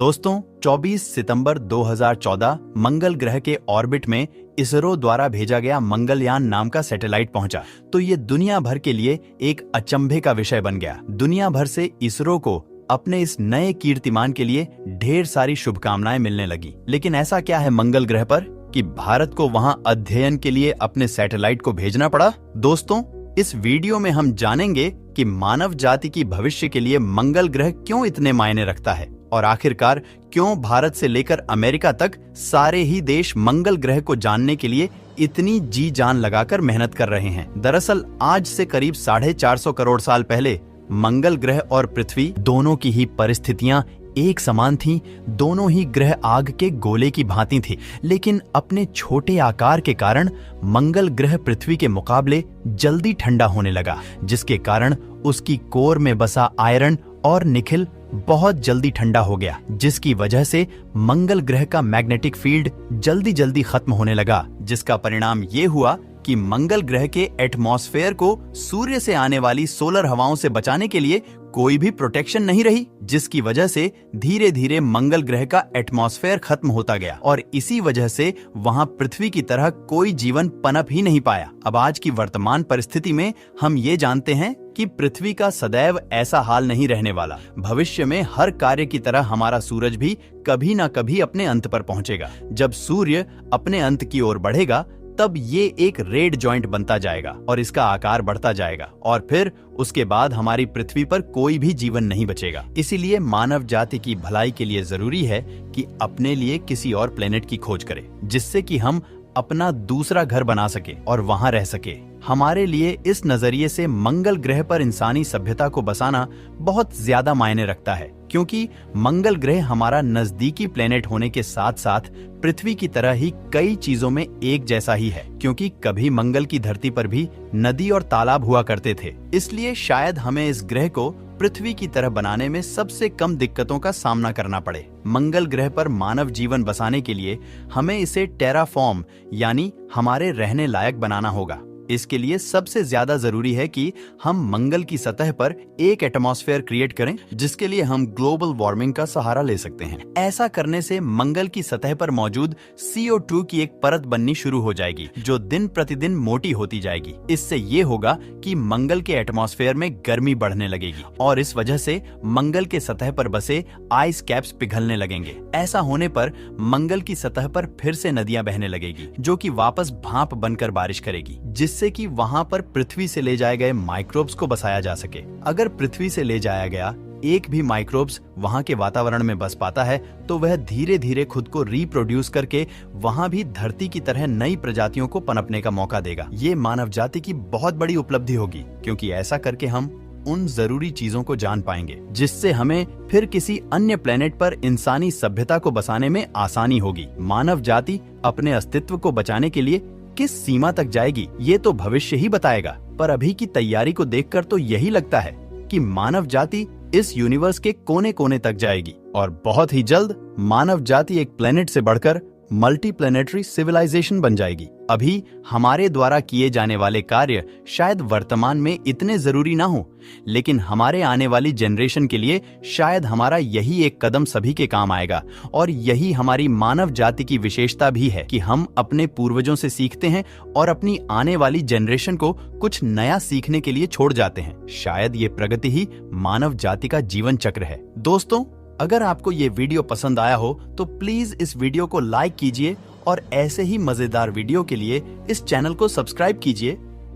दोस्तों 24 सितंबर 2014 मंगल ग्रह के ऑर्बिट में इसरो द्वारा भेजा गया मंगलयान नाम का सैटेलाइट पहुंचा तो ये दुनिया भर के लिए एक अचंभे का विषय बन गया। दुनिया भर से इसरो को अपने इस नए कीर्तिमान के लिए ढेर सारी शुभकामनाएं मिलने लगी। लेकिन ऐसा क्या है मंगल ग्रह पर कि भारत को वहां अध्ययन के लिए अपने सैटेलाइट को भेजना पड़ा? दोस्तों इस वीडियो में हम जानेंगे कि मानव जाति की भविष्य के लिए मंगल ग्रह क्यों इतने मायने रखता है और आखिरकार क्यों भारत से लेकर अमेरिका तक सारे ही देश मंगल ग्रह को जानने के लिए इतनी जी जान लगाकर मेहनत कर रहे हैं। दरअसल आज से करीब 450 करोड़ साल पहले मंगल ग्रह और पृथ्वी दोनों की ही परिस्थितियां एक समान थीं। दोनों ही ग्रह आग के गोले की भांति थे, लेकिन अपने छोटे आकार के कारण मंगल ग्रह पृथ्वी के मुकाबले जल्दी ठंडा होने लगा, जिसके कारण उसकी कोर में बसा आयरन और निकेल बहुत जल्दी ठंडा हो गया, जिसकी वजह से मंगल ग्रह का मैग्नेटिक फील्ड जल्दी जल्दी खत्म होने लगा, जिसका परिणाम ये हुआ कि मंगल ग्रह के एटमॉस्फेयर को सूर्य से आने वाली सोलर हवाओं से बचाने के लिए कोई भी प्रोटेक्शन नहीं रही, जिसकी वजह से धीरे धीरे मंगल ग्रह का एटमॉस्फेयर खत्म होता गया और इसी वजह से वहां पृथ्वी की तरह कोई जीवन पनप ही नहीं पाया। अब आज की वर्तमान परिस्थिति में हम ये जानते हैं कि पृथ्वी का सदैव ऐसा हाल नहीं रहने वाला। भविष्य में हर कार्य की तरह हमारा सूरज भी कभी ना कभी अपने अंत पर पहुंचेगा। जब सूर्य अपने अंत की ओर बढ़ेगा तब ये एक रेड जॉइंट बनता जाएगा और इसका आकार बढ़ता जाएगा और फिर उसके बाद हमारी पृथ्वी पर कोई भी जीवन नहीं बचेगा। इसीलिए मानव जाति की भलाई के लिए जरूरी है कि अपने लिए किसी और प्लेनेट की खोज करें, जिससे कि हम अपना दूसरा घर बना सके और वहां रह सके। हमारे लिए इस नजरिए से मंगल ग्रह पर इंसानी सभ्यता को बसाना बहुत ज्यादा मायने रखता है, क्योंकि मंगल ग्रह हमारा नजदीकी प्लेनेट होने के साथ साथ पृथ्वी की तरह ही कई चीजों में एक जैसा ही है, क्योंकि कभी मंगल की धरती पर भी नदी और तालाब हुआ करते थे। इसलिए शायद हमें इस ग्रह को पृथ्वी की तरह बनाने में सबसे कम दिक्कतों का सामना करना पड़े। मंगल ग्रह पर मानव जीवन बसाने के लिए हमें इसे टेराफॉर्म यानी हमारे रहने लायक बनाना होगा। इसके लिए सबसे ज्यादा जरूरी है कि हम मंगल की सतह पर एक एटमॉस्फेयर क्रिएट करें, जिसके लिए हम ग्लोबल वार्मिंग का सहारा ले सकते हैं। ऐसा करने से मंगल की सतह पर मौजूद CO2 की एक परत बननी शुरू हो जाएगी, जो दिन प्रतिदिन मोटी होती जाएगी। इससे ये होगा कि मंगल के एटमॉस्फेयर में गर्मी बढ़ने लगेगी और इस वजह से मंगल के सतह पर बसे आइस कैप्स पिघलने लगेंगे। ऐसा होने पर मंगल की सतह पर फिर से नदियां बहने लगेगी, जो कि वापस भाप बनकर बारिश करेगी, जिससे कि वहां पर पृथ्वी से ले जाए गए माइक्रोब्स को बसाया जा सके। अगर पृथ्वी से ले जाया गया एक भी माइक्रोब्स वहां के वातावरण में बस पाता है तो वह धीरे धीरे खुद को रिप्रोड्यूस करके वहां भी धरती की तरह नई प्रजातियों को पनपने का मौका देगा। ये मानव जाति की बहुत बड़ी उपलब्धि होगी, क्योंकि ऐसा करके हम उन जरूरी चीजों को जान पाएंगे जिससे हमें फिर किसी अन्य प्लेनेट पर इंसानी सभ्यता को बसाने में आसानी होगी। मानव जाति अपने अस्तित्व को बचाने के लिए किस सीमा तक जाएगी ये तो भविष्य ही बताएगा, पर अभी की तैयारी को देखकर तो यही लगता है कि मानव जाति इस यूनिवर्स के कोने कोने तक जाएगी और बहुत ही जल्द मानव जाति एक प्लेनेट से बढ़कर मल्टी प्लेनेटरी सिविलाइजेशन बन जाएगी। अभी हमारे द्वारा किए जाने वाले कार्य शायद वर्तमान में इतने जरूरी ना हो, लेकिन हमारे आने वाली जनरेशन के लिए शायद हमारा यही एक कदम सभी के काम आएगा। और यही हमारी मानव जाति की विशेषता भी है कि हम अपने पूर्वजों से सीखते हैं और अपनी आने वाली जनरेशन को कुछ नया सीखने के लिए छोड़ जाते हैं। शायद ये प्रगति ही मानव जाति का जीवन चक्र है। दोस्तों अगर आपको ये वीडियो पसंद आया हो तो प्लीज इस वीडियो को लाइक कीजिए और ऐसे ही मजेदार वीडियो के लिए इस चैनल को सब्सक्राइब कीजिए